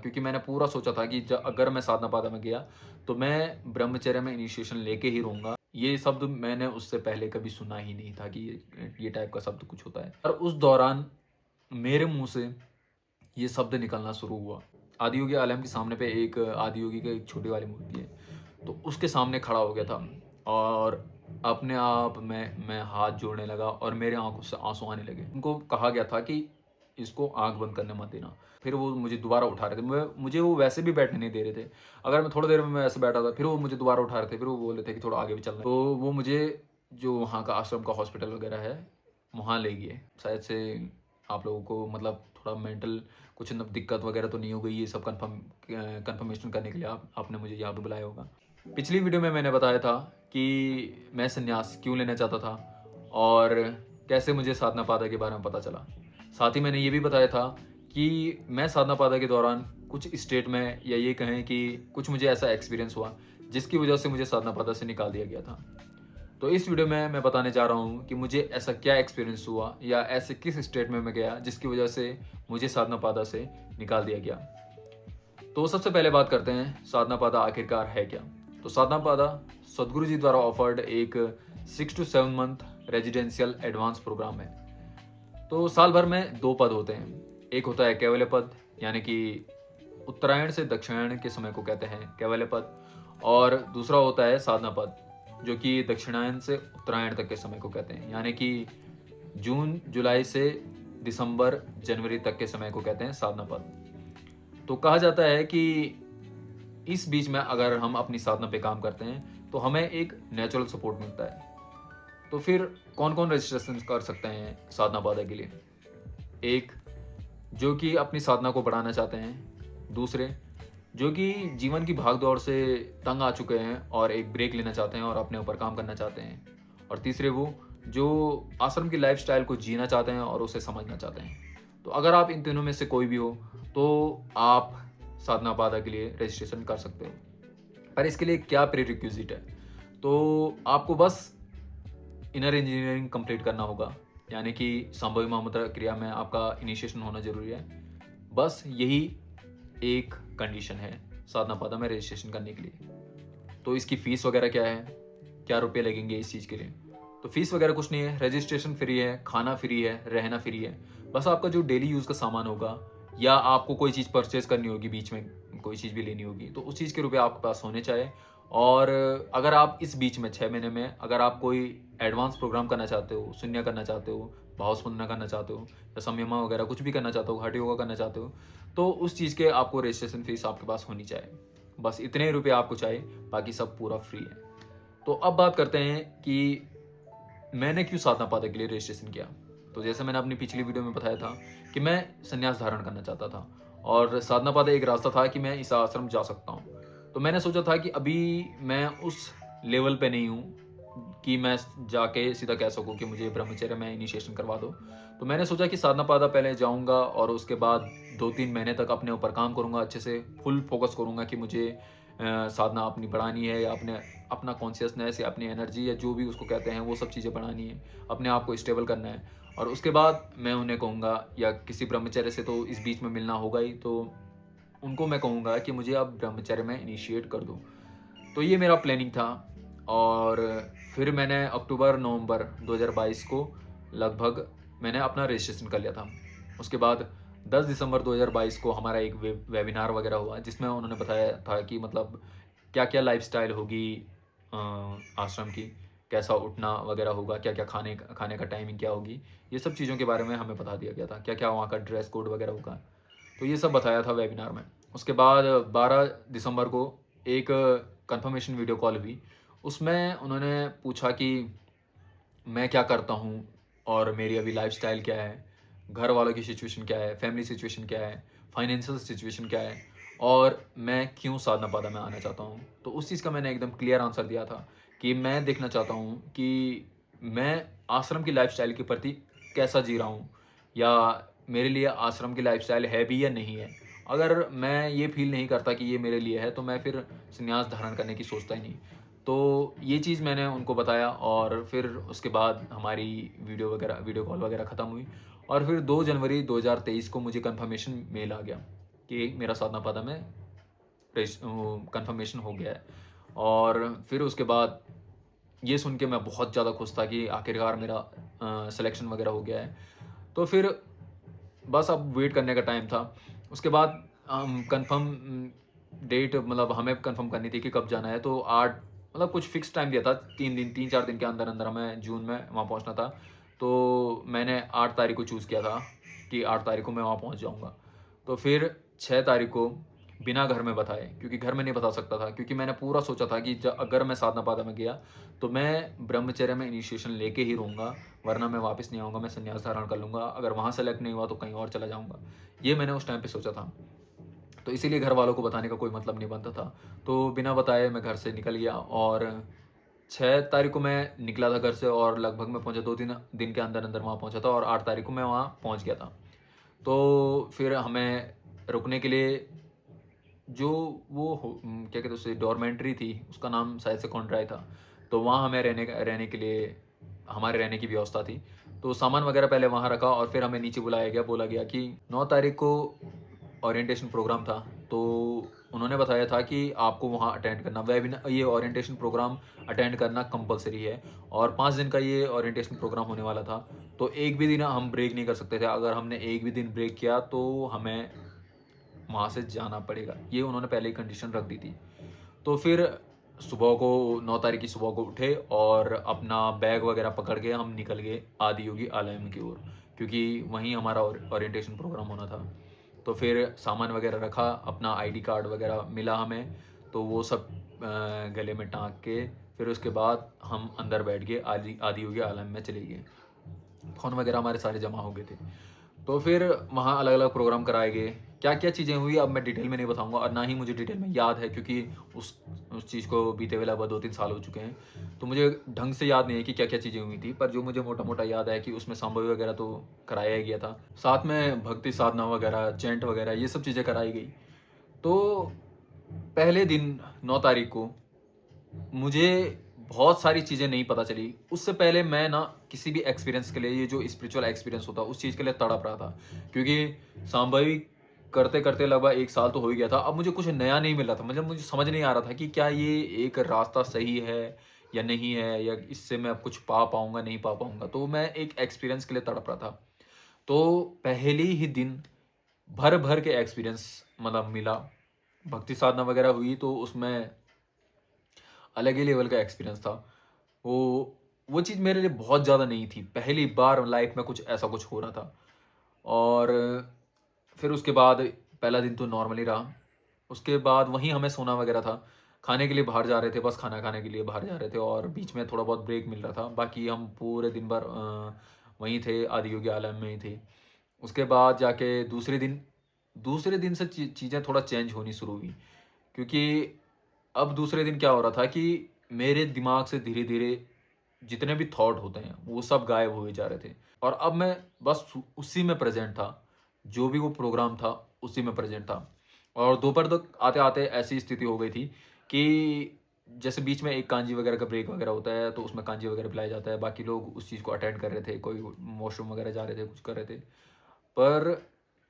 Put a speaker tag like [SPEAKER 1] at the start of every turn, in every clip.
[SPEAKER 1] क्योंकि मैंने पूरा सोचा था कि अगर मैं साधना-पादा में गया, तो मैं ब्रह्मचर्य में इनिशिएशन लेके ही रहूँगा। ये शब्द मैंने उससे पहले कभी सुना ही नहीं था कि ये टाइप का शब्द कुछ होता है। और उस दौरान मेरे मुँह से ये शब्द निकलना शुरू हुआ। आदियोगी आलम के सामने पे एक आदियोगी की एक छोटी वाली मूर्ति है, तो उसके सामने खड़ा हो गया था और अपने आप मैं हाथ जोड़ने लगा और मेरे आँखों से आँसू आने लगे। उनको कहा गया था कि इसको आँख बंद करने मत देना। फिर वो मुझे दोबारा उठा रहे थे। मुझे वो वैसे भी बैठने नहीं दे रहे थे। अगर मैं थोड़ी देर में मैं ऐसे बैठा था, फिर वो मुझे दोबारा उठा रहे थे। फिर वो बोल रहे थे कि थोड़ा आगे भी चलना है। तो वो मुझे जो वहाँ का आश्रम का हॉस्पिटल वगैरह है, वहाँ ले गए। शायद से आप लोगों को मतलब थोड़ा मेंटल कुछ न दिक्कत वगैरह तो नहीं हो गई, ये सब कन्फर्मेशन करने के लिए आपने मुझे यहाँ पे बुलाया होगा। पिछली वीडियो में मैंने बताया था कि मैं संन्यास क्यों लेना चाहता था और कैसे मुझे साधना-पादा के बारे में पता चला। साथ ही मैंने ये भी बताया था कि मैं साधना-पादा के दौरान कुछ स्टेट में या ये कहें कि कुछ मुझे ऐसा एक्सपीरियंस हुआ, जिसकी वजह से मुझे साधना-पादा से निकाल दिया गया था। तो इस वीडियो में मैं बताने जा रहा हूँ कि मुझे ऐसा क्या एक्सपीरियंस हुआ या ऐसे किस स्टेट में मैं गया जिसकी वजह से मुझे साधना-पादा से निकाल दिया गया। तो सबसे पहले बात करते हैं साधना-पादा आखिरकार है क्या? तो साधना-पादा सद्गुरु जी द्वारा ऑफर्ड एक 6 to 7 month residential advance program है। तो साल भर में 2 पद होते हैं। एक होता है कैवल्य पद, यानी कि उत्तरायण से दक्षिणायन के समय को कहते हैं कैवल्य पद, और दूसरा होता है साधना पद, जो कि दक्षिणायन से उत्तरायण तक के समय को कहते हैं, यानी कि जून जुलाई से दिसंबर जनवरी तक के समय को कहते हैं साधना पद। तो कहा जाता है कि इस बीच में अगर हम अपनी साधना पे काम करते हैं तो हमें एक नेचुरल सपोर्ट मिलता है। तो फिर कौन कौन रजिस्ट्रेशन कर सकते हैं साधना पादा के लिए? एक, जो कि अपनी साधना को बढ़ाना चाहते हैं। दूसरे, जो कि जीवन की भाग दौड़ से तंग आ चुके हैं और एक ब्रेक लेना चाहते हैं और अपने ऊपर काम करना चाहते हैं। और तीसरे वो जो आश्रम की लाइफस्टाइल को जीना चाहते हैं और उसे समझना चाहते हैं। तो अगर आप इन तीनों में से कोई भी हो तो आप साधना पादा के लिए रजिस्ट्रेशन कर सकते हो। पर इसके लिए क्या प्री-रिक्विजिट है? तो आपको बस इनर इंजीनियरिंग कंप्लीट करना होगा, यानी कि संभवी महामुद्रा क्रिया में आपका इनिशिएशन होना ज़रूरी है। बस यही एक कंडीशन है साधना पादा में रजिस्ट्रेशन करने के लिए। तो इसकी फ़ीस वगैरह क्या है? क्या रुपए लगेंगे इस चीज़ के लिए? तो फ़ीस वगैरह कुछ नहीं है, रजिस्ट्रेशन फ्री है, खाना फ्री है, रहना फ्री है। बस आपका जो डेली यूज़ का सामान होगा या आपको कोई चीज़ परचेज़ करनी होगी, बीच में कोई चीज़ भी लेनी होगी, तो उस चीज़ के रुपए आपके पास होने चाहिए। और अगर आप इस बीच में 6 महीने में अगर आप कोई एडवांस प्रोग्राम करना चाहते हो, शून्य करना चाहते हो, भाव स्पंदना करना चाहते हो या संयमा वगैरह कुछ भी करना चाहते हो, हठ योगा करना चाहते हो, तो उस चीज़ के आपको रजिस्ट्रेशन फ़ीस आपके पास होनी चाहिए। बस इतने ही रुपए आपको चाहिए, बाकी सब पूरा फ्री है। तो अब बात करते हैं कि मैंने क्यों साधना पादा के लिए रजिस्ट्रेशन किया। तो जैसे मैंने अपनी पिछली वीडियो में बताया था कि मैं संन्यास धारण करना चाहता था और साधना पादा एक रास्ता था कि मैं इस आश्रम जा सकता हूँ। तो मैंने सोचा था कि अभी मैं उस लेवल पे नहीं हूँ कि मैं जाके सीधा कह सकूँ कि मुझे ब्रह्मचर्य में इनिशिएशन करवा दो। तो मैंने सोचा कि साधना पादा पहले जाऊँगा और उसके बाद 2-3 महीने तक अपने ऊपर काम करूँगा, अच्छे से फुल फोकस करूँगा कि मुझे साधना अपनी बढ़ानी है या अपना कॉन्शियसनेस या अपनी एनर्जी या जो भी उसको कहते हैं वो सब चीज़ें बढ़ानी है, अपने आप को स्टेबल करना है। और उसके बाद मैं उन्हें कहूँगा या किसी ब्रह्मचर्य से तो इस बीच में मिलना होगा ही, तो उनको मैं कहूँगा कि मुझे अब ब्रह्मचर्य में इनिशिएट कर दो। तो ये मेरा प्लानिंग था और फिर मैंने अक्टूबर-नवंबर 2022 को लगभग मैंने अपना रजिस्ट्रेशन कर लिया था। उसके बाद 10 दिसंबर 2022 को हमारा एक वेबिनार वगैरह हुआ जिसमें उन्होंने बताया था कि मतलब क्या-क्या लाइफ़स्टाइल होगी अ, आश्रम की, कैसा उठना वगैरह होगा, क्या-क्या खाने खाने का टाइमिंग क्या होगी, ये सब चीज़ों के बारे में हमें बता दिया गया था। क्या-क्या वहाँ का ड्रेस कोड वगैरह होगा, तो ये सब बताया था वेबिनार में। उसके बाद 12 दिसंबर को एक कन्फर्मेशन वीडियो कॉल हुई। उसमें उन्होंने पूछा कि मैं क्या करता हूँ और मेरी अभी लाइफ़स्टाइल क्या है, घर वालों की सिचुएशन क्या है, फैमिली सिचुएशन क्या है, फाइनेंशियल सिचुएशन क्या है और मैं क्यों साधना पादा में आना चाहता हूँ। तो उस चीज़ का मैंने एकदम क्लियर आंसर दिया था कि मैं देखना चाहता हूँ कि मैं आश्रम की लाइफ़स्टाइल के प्रति कैसा जी रहा हूँ या मेरे लिए आश्रम की लाइफ़स्टाइल है भी या नहीं है। अगर मैं ये फ़ील नहीं करता कि ये मेरे लिए है, तो मैं फिर संन्यास धारण करने की सोचता ही नहीं। तो ये चीज़ मैंने उनको बताया और फिर उसके बाद हमारी वीडियो कॉल वगैरह ख़त्म हुई और फिर 2 जनवरी 2023 को मुझे कन्फर्मेशन मेल आ गया कि मेरा साधना पादा में कंफर्मेशन हो गया है। और फिर उसके बाद ये सुन के मैं बहुत ज़्यादा खुश था कि आखिरकार मेरा सिलेक्शन वगैरह हो गया है। तो फिर बस अब वेट करने का टाइम था। उसके बाद कंफर्म डेट मतलब हमें कंफर्म करनी थी कि कब जाना है, तो 8 मतलब कुछ फिक्स टाइम दिया था, 3-4 दिन के अंदर-अंदर हमें जून में वहाँ पहुँचना था। तो मैंने 8 तारीख को चूज़ किया था कि 8 तारीख को मैं वहाँ पहुँच जाऊँगा। तो फिर 6 तारीख को बिना घर में बताए, क्योंकि घर में नहीं बता सकता था, क्योंकि मैंने पूरा सोचा था कि अगर मैं साधना पादा में गया तो मैं ब्रह्मचर्य में इनिशिएशन लेके ही रहूँगा, वरना मैं वापस नहीं आऊँगा, मैं संन्यास धारण कर लूँगा। अगर वहाँ सेलेक्ट नहीं हुआ तो कहीं और चला जाऊँगा। ये मैंने उस टाइम पे सोचा था। तो इसीलिए घर वालों को बताने का कोई मतलब नहीं बनता था। तो बिना बताए मैं घर से निकल गया और 6 तारीख को मैं निकला था घर से और लगभग मैं पहुँचा 2-3 दिन के अंदर-अंदर वहाँ पहुँचा था और 8 तारीख को मैं वहाँ पहुँच गया था। तो फिर हमें रुकने के लिए जो क्या कहते हैं उसे, डॉर्मेंट्री थी, उसका नाम शायद से कॉन्ड्राय था। तो वहाँ हमें रहने के लिए हमारे रहने की व्यवस्था थी। तो सामान वगैरह पहले वहाँ रखा और फिर हमें नीचे बुलाया गया, बोला गया कि 9 तारीख को ओरिएंटेशन प्रोग्राम था। तो उन्होंने बताया था कि आपको वहाँ अटेंड करना, ये ओरिएंटेशन प्रोग्राम अटेंड करना कंपल्सरी है और 5 दिन का ये ओरिएंटेशन प्रोग्राम होने वाला था। तो एक भी दिन हम ब्रेक नहीं कर सकते थे। अगर हमने एक भी दिन ब्रेक किया तो हमें वहाँ से जाना पड़ेगा। ये उन्होंने पहले ही कंडीशन रख दी थी। तो फिर सुबह को 9 तारीख की सुबह को उठे और अपना बैग वगैरह पकड़ के हम निकल गए आदि योगी आलयम की ओर, क्योंकि वहीं हमारा ओरिएंटेशन प्रोग्राम होना था। तो फिर सामान वगैरह रखा, अपना आईडी कार्ड वगैरह मिला हमें, तो वो सब गले में टाँग के फिर उसके बाद हम अंदर बैठ गए, आदि योगी आलम में चले गए। फ़ोन वगैरह हमारे सारे जमा हो गए थे। तो फिर वहाँ अलग-अलग प्रोग्राम कराए गए। क्या-क्या चीज़ें हुई अब मैं डिटेल में नहीं बताऊँगा और ना ही मुझे डिटेल में याद है, क्योंकि उस उस चीज़ को बीते हुए लगभग 2-3 साल हो चुके हैं। तो मुझे ढंग से याद नहीं है कि क्या-क्या चीज़ें हुई थी, पर जो मुझे मोटा-मोटा याद है कि उसमें संभवी वगैरह तो कराया ही गया था। साथ में भक्ति साधना वगैरह, चैंट वगैरह ये सब चीज़ें कराई गई। तो पहले दिन 9 तारीख को मुझे बहुत सारी चीज़ें नहीं पता चली। उससे पहले मैं ना किसी भी एक्सपीरियंस के लिए, ये जो स्पिरिचुअल एक्सपीरियंस होता है, उस चीज़ के लिए तड़प रहा था। क्योंकि सांभवी करते-करते लगभग 1 साल तो हो ही गया था। अब मुझे कुछ नया नहीं मिल रहा था। मतलब मुझे समझ नहीं आ रहा था कि क्या ये एक रास्ता सही है या नहीं है, या इससे मैं अब कुछ पा पाऊँगा, नहीं पा पाऊँगा। तो मैं एक एक्सपीरियंस के लिए तड़प रहा था। तो पहले ही दिन भर-भर के एक्सपीरियंस मतलब मिला। भक्ति साधना वगैरह हुई तो उसमें अलग ही लेवल का एक्सपीरियंस था। वो वो चीज़ मेरे लिए बहुत ज़्यादा नई थी। पहली बार लाइफ़ में कुछ ऐसा कुछ हो रहा था। और फिर उसके बाद पहला दिन तो नॉर्मली रहा। उसके बाद वहीं हमें सोना वगैरह था। खाने के लिए बाहर जा रहे थे, बस खाना खाने के लिए बाहर जा रहे थे और बीच में थोड़ा बहुत ब्रेक मिल रहा था। बाकी हम पूरे दिन भर वहीं थे, आदि योगी आलम में ही थे। उसके बाद जाके दूसरे दिन से चीज़ें थोड़ा चेंज होनी शुरू हुई। क्योंकि अब दूसरे दिन क्या हो रहा था कि मेरे दिमाग से धीरे-धीरे जितने भी थॉट होते हैं, वो सब गायब हुए जा रहे थे और अब मैं बस उसी में प्रेज़ेंट था। जो भी वो प्रोग्राम था, उसी में प्रेज़ेंट था। और दोपहर तक आते-आते ऐसी स्थिति हो गई थी कि जैसे बीच में एक कांजी वगैरह का ब्रेक वगैरह होता है, तो उसमें कांजी वगैरह पिलाया जाता है। बाकी लोग उस चीज़ को अटेंड कर रहे थे, कोई वॉशरूम वगैरह जा रहे थे, कुछ कर रहे थे। पर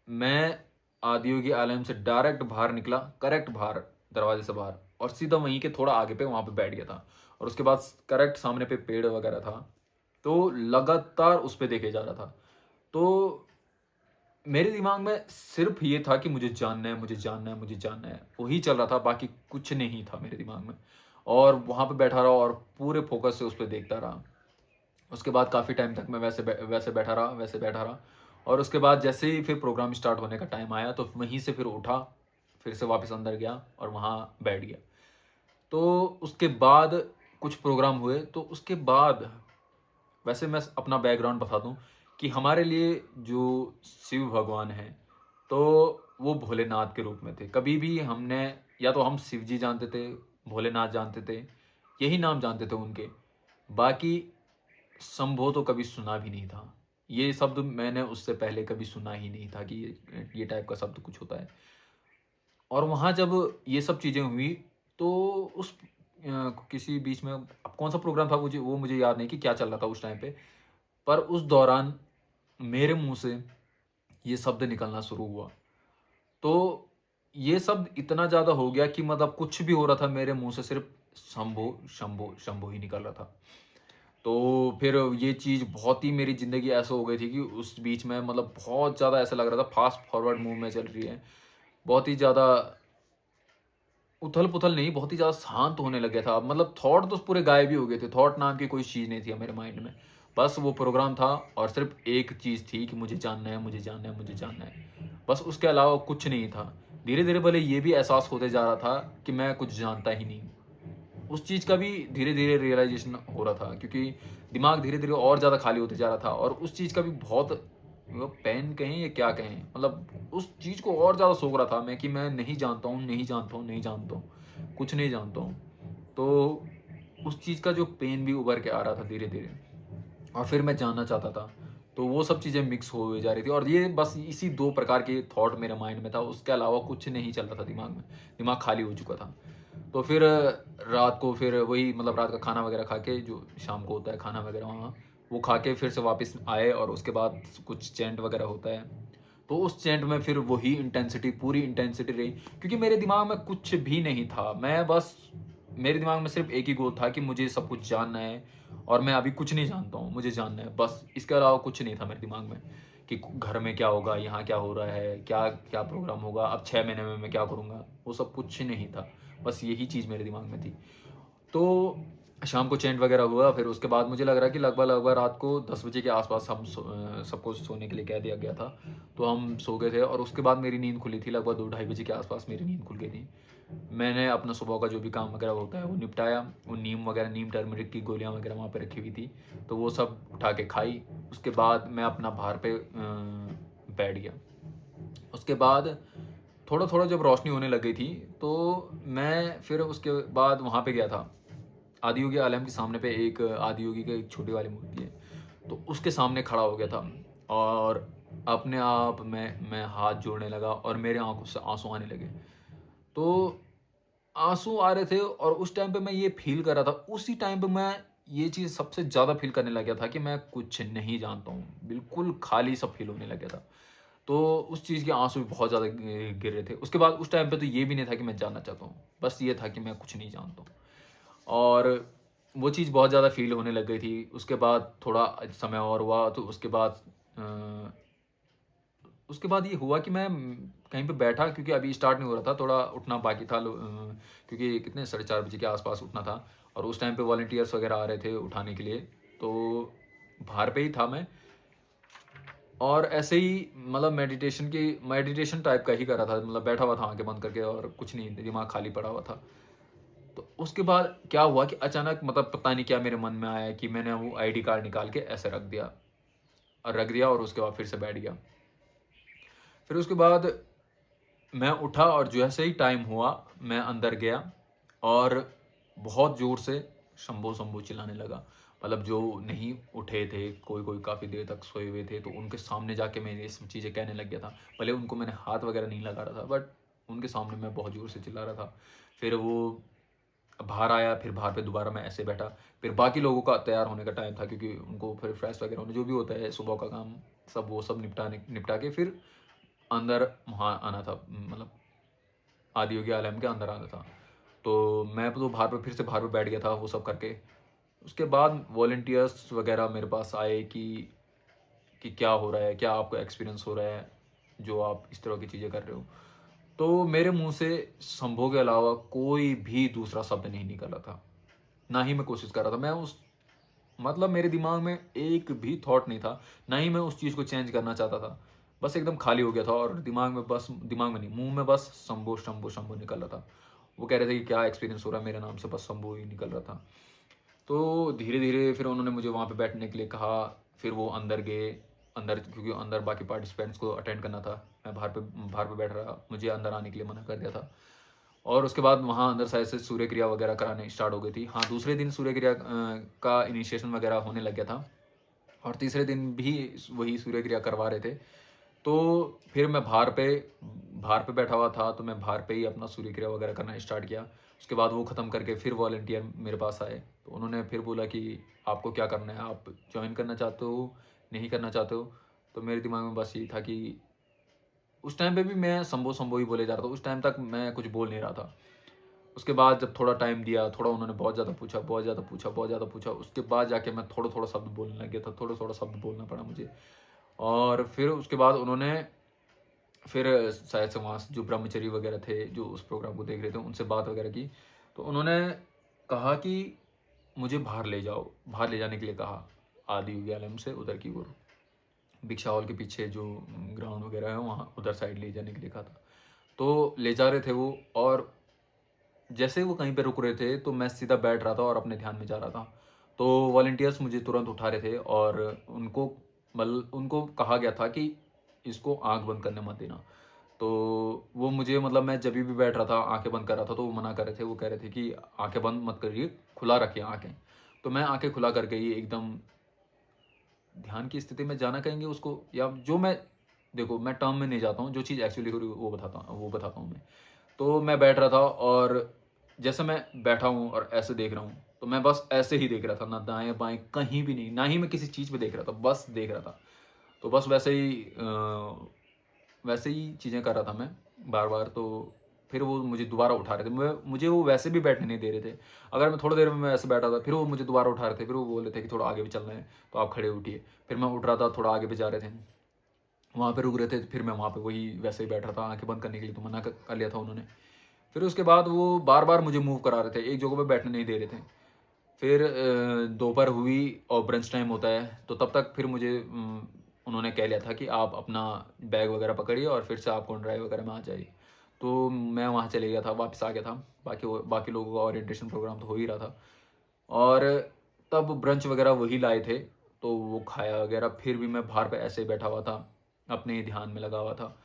[SPEAKER 1] मैं आदियोगी आलम से डायरेक्ट बाहर निकला, करेक्ट बाहर, दरवाजे से बाहर, और सीधा वहीं के थोड़ा आगे पे वहाँ पे बैठ गया था। और उसके बाद करेक्ट सामने पे पेड़ वगैरह था, तो लगातार उस पे देखे जा रहा था। तो मेरे दिमाग में सिर्फ़ ये था कि मुझे जानना है, मुझे जानना है, मुझे जानना है। वही चल रहा था, बाकी कुछ नहीं था मेरे दिमाग में। और वहाँ पे बैठा रहा और पूरे फ़ोकस से उस पे देखता रहा। उसके बाद काफ़ी टाइम तक मैं वैसे बैठा रहा, वैसे बैठा रहा और उसके बाद जैसे ही फिर प्रोग्राम स्टार्ट होने का टाइम आया, तो वहीं से फिर उठा, फिर से वापस अंदर गया और वहाँ बैठ गया। तो उसके बाद कुछ प्रोग्राम हुए, तो उसके बाद वैसे मैं अपना बैकग्राउंड बता दूँ कि हमारे लिए जो शिव भगवान हैं, तो वो भोलेनाथ के रूप में थे। कभी भी हमने, या तो हम शिव जी जानते थे, भोलेनाथ जानते थे, यही नाम जानते थे उनके। बाकी शंभो तो कभी सुना भी नहीं था। ये शब्द मैंने उससे पहले कभी सुना ही नहीं था कि ये टाइप का शब्द कुछ होता है। और वहाँ जब ये सब चीज़ें हुई, तो उस किसी बीच में अब कौन-सा प्रोग्राम था मुझे याद नहीं कि क्या चल रहा था उस टाइम पे। पर उस दौरान मेरे मुँह से ये शब्द निकलना शुरू हुआ। तो ये सब इतना ज़्यादा हो गया कि मतलब कुछ भी हो रहा था मेरे मुँह से सिर्फ़ शंभो, शंभो, शंभो ही निकल रहा था। तो फिर ये चीज़ बहुत ही मेरी ज़िंदगी ऐसे हो गई थी कि उस बीच में मतलब बहुत ज़्यादा ऐसा लग रहा था फ़ास्ट फॉरवर्ड मूव में चल रही है। बहुत ही ज़्यादा उथल-पुथल नहीं, बहुत ही ज़्यादा शांत होने लग गया था। मतलब थॉट तो पूरे गायब ही हो गए थे। थॉट नाम की कोई चीज़ नहीं थी मेरे माइंड में। बस वो प्रोग्राम था और सिर्फ़ एक चीज़ थी कि मुझे जानना है, मुझे जानना है, मुझे जानना है। बस उसके अलावा कुछ नहीं था। धीरे-धीरे भले ये भी एहसास होते जा रहा था कि मैं कुछ जानता ही नहीं हूँ। उस चीज़ का भी धीरे-धीरे रियलाइज़ेशन हो रहा था क्योंकि दिमाग धीरे-धीरे और ज़्यादा खाली होते जा रहा था और उस चीज़ का भी बहुत वो पेन कहें या क्या कहें, मतलब उस चीज़ को और ज़्यादा सोच रहा था मैं कि मैं नहीं जानता हूँ, नहीं जानता हूँ, नहीं जानता हूँ, कुछ नहीं जानता हूँ। तो उस चीज़ का जो पेन भी उभर के आ रहा था धीरे-धीरे और फिर मैं जानना चाहता था। तो वो सब चीज़ें मिक्स हुए जा रही थी और ये बस इसी 2 प्रकार के थॉट मेरे माइंड में था, उसके अलावा कुछ नहीं चल रहा था दिमाग में। दिमाग खाली हो चुका था। तो फिर रात को फिर वही मतलब रात का खाना वगैरह खा के जो शाम को होता है खाना वगैरह वहाँ, वो खा के फिर से वापस आए और उसके बाद कुछ चैंट वगैरह होता है। तो उस चैंट में फिर वही इंटेंसिटी पूरी इंटेंसिटी रही क्योंकि मेरे दिमाग में कुछ भी नहीं था। मैं बस मेरे दिमाग में सिर्फ़ एक ही गोल था कि मुझे सब कुछ जानना है और मैं अभी कुछ नहीं जानता हूँ, मुझे जानना है बस। इसके अलावा कुछ नहीं था मेरे दिमाग में कि घर में क्या होगा, यहाँ क्या हो रहा है, क्या क्या प्रोग्राम होगा, अब 6 महीने में मैं क्या करूँगा, वो सब कुछ नहीं था। बस यही चीज़ मेरे दिमाग में थी। तो शाम को चेंट वगैरह हुआ, फिर उसके बाद मुझे लग रहा है कि लगभग-लगभग रात को 10 बजे के आस-पास सबको सोने के लिए कह दिया गया था। तो हम सो गए थे और उसके बाद मेरी नींद खुली थी, लगभग 2 ढाई बजे के आस-पास मेरी नींद खुल गई थी। मैंने अपना सुबह का जो भी काम वगैरह होता है, वो निपटाया। वो नीम वगैरह, नीम टर्मरिक की गोलियाँ वगैरह वहाँ पे रखी हुई थी, तो वो सब उठा के खाई। उसके बाद मैं अपना बाहर पे बैठ गया। उसके बाद थोड़ा-थोड़ा जब रोशनी होने लग गई थी, तो मैं फिर उसके बाद वहाँ पे गया था। आदियोगी आलम के सामने पे एक आदियोगी की एक छोटी वाली मूर्ति है, तो उसके सामने खड़ा हो गया था और अपने आप मैं हाथ जोड़ने लगा और मेरे आँखों से आँसू आने लगे। तो आँसू आ रहे थे और उस टाइम पे मैं ये फ़ील कर रहा था, उसी टाइम पे मैं ये चीज़ सबसे ज़्यादा फ़ील करने लग गया था कि मैं कुछ नहीं जानता हूँ। बिल्कुल खाली-सा फ़ील होने लग गया था। तो उस चीज़ के आँसू भी बहुत ज़्यादा गिर रहे थे। उसके बाद उस टाइम पे तो ये भी नहीं था कि मैं जानना चाहता हूँ। बस ये था कि मैं कुछ नहीं जानता हूँ। और वो चीज़ बहुत ज़्यादा फ़ील होने लग गई थी। उसके बाद थोड़ा समय और हुआ तो अ, उसके बाद ये हुआ कि मैं कहीं पे बैठा क्योंकि अभी स्टार्ट नहीं हो रहा था, थोड़ा उठना बाकी था क्योंकि कितने साढ़े 4 बजे के आस-पास उठना था और उस टाइम पे वॉलंटियर्स वगैरह आ रहे थे उठाने के लिए। तो बाहर पे ही था मैं और ऐसे ही मतलब मेडिटेशन टाइप का ही कर रहा था। मतलब बैठा हुआ था आँखें बंद करके और कुछ नहीं, दिमाग खाली पड़ा हुआ था। तो उसके बाद क्या हुआ कि अचानक मतलब पता नहीं क्या मेरे मन में आया कि मैंने वो आईडी कार्ड निकाल के ऐसे रख दिया और उसके बाद फिर से बैठ गया। फिर उसके बाद मैं उठा और जैसे ही टाइम हुआ, मैं अंदर गया और बहुत ज़ोर से शंभो शंभो चिल्लाने लगा। मतलब जो नहीं उठे थे, कोई-कोई काफ़ी देर तक सोए हुए थे, तो उनके सामने जाके मैं ये सब चीज़ें कहने लग गया था। भले उनको मैंने हाथ वगैरह नहीं लगा रहा था, बट उनके सामने मैं बहुत ज़ोर से चिल्ला रहा था। फिर वो बाहर आया, फिर बाहर पे दोबारा मैं ऐसे बैठा। फिर बाकी लोगों का तैयार होने का टाइम था क्योंकि उनको फिर फ्रेश वगैरह होने जो भी होता है सुबह का काम, सब वो सब निपटा के फिर अंदर वहाँ आना था, मतलब आदि योगी आलम के अंदर आना था। तो मैं तो बाहर पे फिर से बाहर पे बैठ गया था वो सब करके। उसके बाद वॉलंटियर्स वगैरह मेरे पास आए कि क्या हो रहा है? क्या आपको एक्सपीरियंस हो रहा है, जो आप इस तरह की चीज़ें कर रहे हो? तो मेरे मुँह से शंभो के अलावा कोई भी दूसरा शब्द नहीं निकल रहा था। ना ही मैं कोशिश कर रहा था। मैं उस मतलब मेरे दिमाग में एक भी थॉट नहीं था, ना ही मैं उस चीज़ को चेंज करना चाहता था। बस एकदम खाली हो गया था और दिमाग में नहीं, मुँह में बस शंभो, शंभो, शंभो निकल रहा था। वो कह रहे थे कि क्या एक्सपीरियंस हो रहा है मेरे नाम से, बस शंभो ही निकल रहा था। तो धीरे-धीरे फिर उन्होंने मुझे वहाँ पे बैठने के लिए कहा, फिर वो अंदर गए। अंदर क्योंकि अंदर बाकी पार्टिसिपेंट्स को अटेंड करना था। मैं बाहर पे बैठ रहा, मुझे अंदर आने के लिए मना कर दिया था। और उसके बाद वहाँ अंदर शायद से सूर्य क्रिया वगैरह कराने स्टार्ट हो गई थी। हाँ, दूसरे दिन सूर्य क्रिया का इनिशिएशन वगैरह होने लग गया था और तीसरे दिन भी वही सूर्य क्रिया करवा रहे थे। तो फिर मैं बाहर पे बैठा हुआ था, तो मैं बाहर पे ही अपना सूर्य क्रिया वगैरह करना स्टार्ट किया। उसके बाद वो ख़त्म करके फिर वॉलंटियर मेरे पास आए। तो उन्होंने फिर बोला कि आपको क्या करना है? आप जॉइन करना चाहते हो, नहीं करना चाहते हो? तो मेरे दिमाग में बस यही था कि उस टाइम पे भी मैं शंभो शंभो ही बोले जा रहा था, उस टाइम तक मैं कुछ बोल नहीं रहा था। उसके बाद जब थोड़ा टाइम दिया, थोड़ा उन्होंने बहुत ज़्यादा पूछा, बहुत ज़्यादा पूछा, बहुत ज़्यादा पूछा, उसके बाद जाके मैं थोड़ा-थोड़ा शब्द बोलने लग गया था, थोड़ा-थोड़ा शब्द बोलना पड़ा मुझे। और फिर उसके बाद उन्होंने फिर शायद से वहाँ से जो ब्रह्मचरी वगैरह थे, जो उस प्रोग्राम को देख रहे थे, उनसे बात वगैरह की। तो उन्होंने कहा कि मुझे बाहर ले जाओ, बाहर ले जाने के लिए कहा, आदि विद्यालय से उधर की ओर, दीक्षा हॉल के पीछे जो ग्राउंड वगैरह है वहाँ उधर साइड ले जाने के लिए कहा था। तो ले जा रहे थे वो, और जैसे ही वो कहीं पे रुक रहे थे तो मैं सीधा बैठ रहा था और अपने ध्यान में जा रहा था। तो वॉलंटियर्स मुझे तुरंत उठा रहे थे और उनको कहा गया था कि इसको आँख बंद करने मत देना। तो वो मुझे मतलब मैं जभी भी बैठ रहा था, आँखें बंद कर रहा था, तो वो मना कर रहे थे। वो कह रहे थे कि आँखें बंद मत करिए, खुला रखिए आँखें। तो मैं आँखें खुला करके ही एकदम ध्यान की स्थिति में जाना कहेंगे उसको, या जो मैं, देखो मैं टर्म में नहीं जाता हूँ, जो चीज़ एक्चुअली हो रही है वो बताता हूँ मैं। तो मैं बैठ रहा था और जैसे मैं बैठा हूँ और ऐसे देख रहा हूँ, तो मैं बस ऐसे ही देख रहा था, ना दाएँ-बाएँ कहीं भी नहीं, ना ही मैं किसी चीज़ पे देख रहा था, बस देख रहा था। तो बस वैसे ही चीज़ें कर रहा था मैं बार-बार। तो फिर वो मुझे दोबारा उठा रहे थे। मुझे वो वैसे भी बैठने नहीं दे रहे थे। अगर मैं थोड़ी देर में मैं ऐसे बैठा था, फिर वो मुझे दोबारा उठा रहे थे। फिर वो बोल रहे थे कि थोड़ा आगे भी चलना है, तो आप खड़े उठिए। फिर मैं उठ रहा था, थोड़ा आगे भी जा रहे थे। वहाँ पे रुक रहे थे, फिर मैं वहाँ पे वही वैसे ही बैठ रहा था, आँखें बंद करने के लिए तो मना कर लिया था उन्होंने। फिर उसके बाद वो बार-बार मुझे मूव करा रहे थे, एक जगह पे बैठने नहीं दे रहे थे। फिर दोपहर हुई और ब्रंच टाइम होता है, तो तब तक फिर मुझे उन्होंने कह लिया था कि आप अपना बैग वगैरह पकड़िए और फिर से आप ड्राइव वगैरह में आ जाइए। तो मैं वहाँ चले गया था, वापस आ गया था। बाकी लोगों का ओरिएंटेशन प्रोग्राम तो हो ही रहा था, और तब ब्रंच वगैरह वही लाए थे, तो वो खाया वगैरह। फिर भी मैं बाहर पे ऐसे ही बैठा हुआ था, अपने ही ध्यान में लगा हुआ था,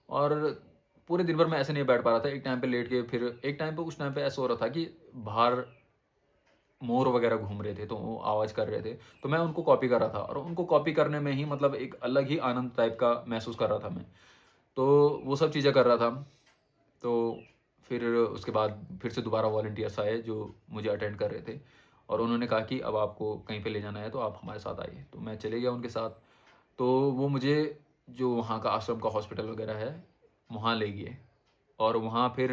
[SPEAKER 1] और पूरे दिन भर मैं ऐसे नहीं बैठ पा रहा था। एक टाइम पे लेट के, फिर एक टाइम पे, उस टाइम पे ऐसा हो रहा था कि बाहर मोर वगैरह घूम रहे थे, तो वो आवाज़ कर रहे थे, तो मैं उनको कॉपी कर रहा था, और उनको कॉपी करने में ही मतलब एक अलग ही आनंद टाइप का महसूस कर रहा था मैं। तो वो सब चीज़ें कर रहा था। तो फिर उसके बाद फिर से दोबारा वॉलंटियर्स आए जो मुझे अटेंड कर रहे थे, और उन्होंने कहा कि अब आपको कहीं पे ले जाना है तो आप हमारे साथ आइए। तो मैं चले गया उनके साथ। तो वो मुझे जो वहाँ का आश्रम का हॉस्पिटल वगैरह है, वहाँ ले गए। और वहाँ फिर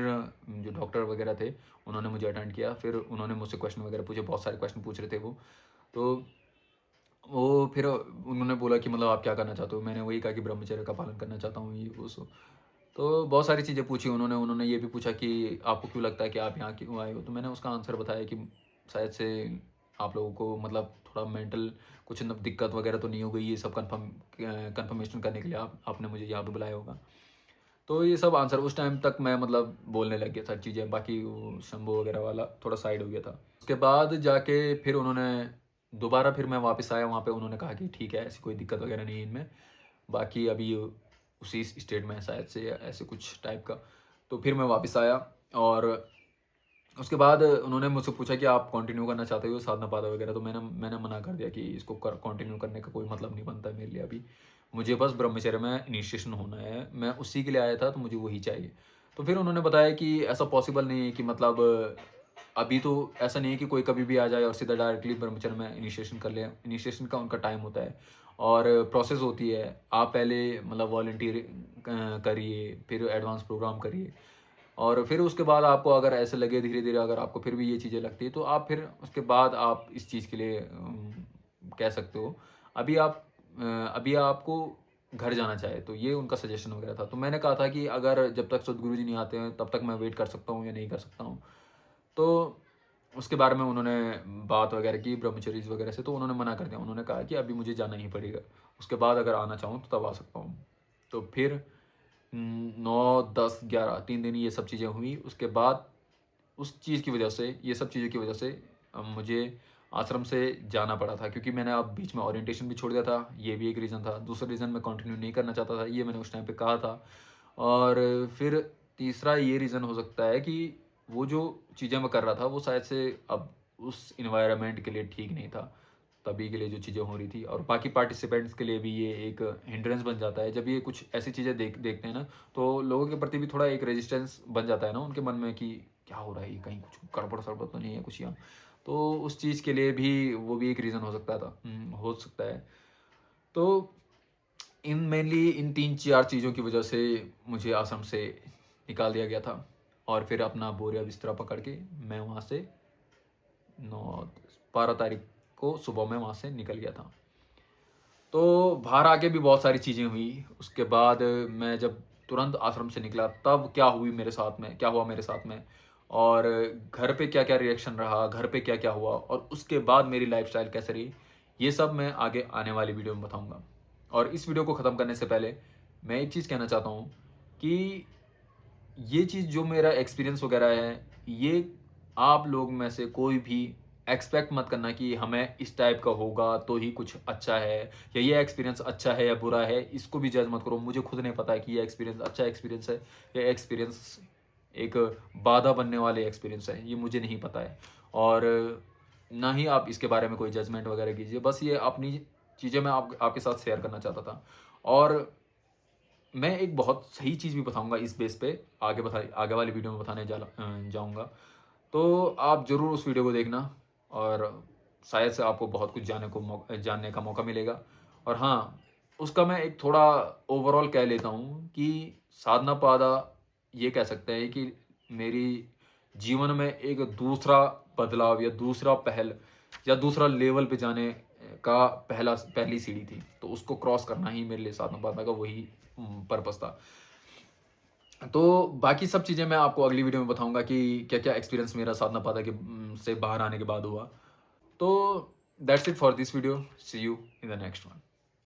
[SPEAKER 1] जो डॉक्टर वगैरह थे, उन्होंने मुझे अटेंड किया। फिर उन्होंने मुझसे क्वेश्चन वगैरह पूछे, बहुत सारे क्वेश्चन पूछ रहे थे वो। तो वो फिर उन्होंने बोला कि मतलब आप क्या करना चाहते हो? मैंने वही कहा कि ब्रह्मचर्य का पालन करना चाहता हूँ, ये वो सो। तो बहुत सारी चीज़ें पूछी उन्होंने। उन्होंने ये भी पूछा कि आपको क्यों लगता है कि आप यहाँ क्यों आए हो? तो मैंने उसका आंसर बताया कि शायद से आप लोगों को मतलब थोड़ा मेंटल कुछ न दिक्कत वगैरह तो नहीं हो गई, ये सब कन्फर्मेशन करने के लिए आपने मुझे यहाँ पे बुलाया होगा। तो ये सब आंसर उस टाइम तक मैं मतलब बोलने लग गया था चीज़ें, बाकी वो शंभू वगैरह वाला थोड़ा साइड हो गया था। उसके बाद जाके फिर उन्होंने दोबारा, फिर मैं वापस आया वहाँ पे। उन्होंने कहा कि ठीक है, ऐसी कोई दिक्कत वगैरह नहीं है इनमें, बाकी अभी उसी स्टेट में है शायद से, या ऐसे कुछ टाइप का। तो फिर मैं वापस आया, और उसके बाद उन्होंने मुझसे पूछा कि आप कंटिन्यू करना चाहते हो साधना पाठा वगैरह? तो मैंने मना कर दिया कि इसको कंटिन्यू करने का कोई मतलब नहीं बनता है मेरे लिए अभी। मुझे बस ब्रह्मचर्य में इनिशिएशन होना है, मैं उसी के लिए आया था, तो मुझे वही चाहिए। तो फिर उन्होंने बताया कि ऐसा पॉसिबल नहीं है कि मतलब अभी तो ऐसा नहीं है कि कोई कभी भी आ जाए और सीधा डायरेक्टली ब्रह्मचर्य में इनिशिएशन कर ले। इनिशिएशन का उनका टाइम होता है और प्रोसेस होती है। आप पहले मतलब वॉलंटियर करिए, फिर एडवांस प्रोग्राम करिए, और फिर उसके बाद आपको अगर ऐसे लगे धीरे-धीरे, अगर आपको फिर भी ये चीज़ें लगती हैं, तो आप फिर उसके बाद आप इस चीज़ के लिए कह सकते हो। अभी आप अभी आपको घर जाना चाहिए, तो ये उनका सजेशन वगैरह था। तो मैंने कहा था कि अगर जब तक सद्गुरु जी नहीं आते हैं, तब तक मैं वेट कर सकता हूँ या नहीं कर सकता हूँ। तो उसके बारे में उन्होंने बात वगैरह की ब्रह्मचरीज़ वगैरह से, तो उन्होंने मना कर दिया। उन्होंने कहा कि अभी मुझे जाना ही पड़ेगा। उसके बाद अगर आना चाहूँ तो तब आ सकता हूँ। तो फिर 9, 10, 11 3 दिन ये सब चीज़ें हुई। उसके बाद उस चीज़ की वजह से, ये सब चीज़ों की वजह से मुझे आश्रम से जाना पड़ा था, क्योंकि मैंने अब बीच में ओरिएंटेशन भी छोड़ दिया था, ये भी एक रीज़न था। दूसरा रीज़न मैं कंटिन्यू नहीं करना चाहता था, ये मैंने उस टाइम पे कहा था। और फिर तीसरा ये रीज़न हो सकता है कि वो जो चीज़ें मैं कर रहा था, वो शायद से अब उस एनवायरनमेंट के लिए ठीक नहीं था, तभी के लिए जो चीज़ें हो रही थी। और बाकी पार्टिसिपेंट्स के लिए भी ये एक हिंड्रेंस बन जाता है। जब ये कुछ ऐसी चीज़ें देखते हैं ना, तो लोगों के प्रति भी थोड़ा एक रेजिस्टेंस बन जाता है ना उनके मन में कि क्या हो रहा है, ये कहीं कुछ गड़बड़-सड़बड़ तो नहीं है कुछ यहाँ। तो उस चीज़ के लिए भी वो भी एक रीज़न हो सकता था, हो सकता है। तो इन मेनली इन 3-4 चीज़ों की वजह से मुझे आश्रम से निकाल दिया गया था और फिर अपना बोरिया बिस्तरा पकड़ के मैं वहाँ से 12 तारीख को सुबह में वहाँ से निकल गया था। तो बाहर आके भी बहुत सारी चीज़ें हुई। उसके बाद मैं जब तुरंत आश्रम से निकला तब क्या हुआ मेरे साथ में और घर पे क्या-क्या रिएक्शन रहा, घर पे क्या-क्या हुआ और उसके बाद मेरी लाइफ़स्टाइल कैसे रही, ये सब मैं आगे आने वाली वीडियो में बताऊँगा। और इस वीडियो को ख़त्म करने से पहले मैं एक चीज़ कहना चाहता हूँ कि ये चीज़ जो मेरा एक्सपीरियंस वगैरह है, ये आप लोग में से कोई भी एक्सपेक्ट मत करना कि हमें इस टाइप का होगा तो ही कुछ अच्छा है या ये एक्सपीरियंस अच्छा है या बुरा है, इसको भी जज मत करो। मुझे खुद नहीं पता है कि ये एक्सपीरियंस अच्छा एक्सपीरियंस है या एक्सपीरियंस एक बाधा बनने वाले एक्सपीरियंस है, ये मुझे नहीं पता है। और ना ही आप इसके बारे में कोई जजमेंट वगैरह कीजिए। बस ये अपनी चीज़ें मैं आपके साथ शेयर करना चाहता था। और मैं एक बहुत सही चीज़ भी बताऊँगा इस बेस पे, आगे वाली वीडियो में बताने जाऊँगा। तो आप ज़रूर उस वीडियो को देखना और शायद से आपको बहुत कुछ जानने का मौका मिलेगा। और हाँ, उसका मैं एक थोड़ा ओवरऑल कह लेता हूँ कि साधना-पादा ये कह सकते हैं कि मेरी जीवन में एक दूसरा बदलाव या दूसरा पहल या दूसरा लेवल पे जाने का पहली सीढ़ी थी। तो उसको क्रॉस करना ही मेरे लिए साधना-पादा का वही पर्पस था। तो बाकी सब चीज़ें मैं आपको अगली वीडियो में बताऊँगा कि क्या-क्या एक्सपीरियंस मेरा साधना-पादा से बाहर आने के बाद हुआ। तो that's it for this video. See you in the next one.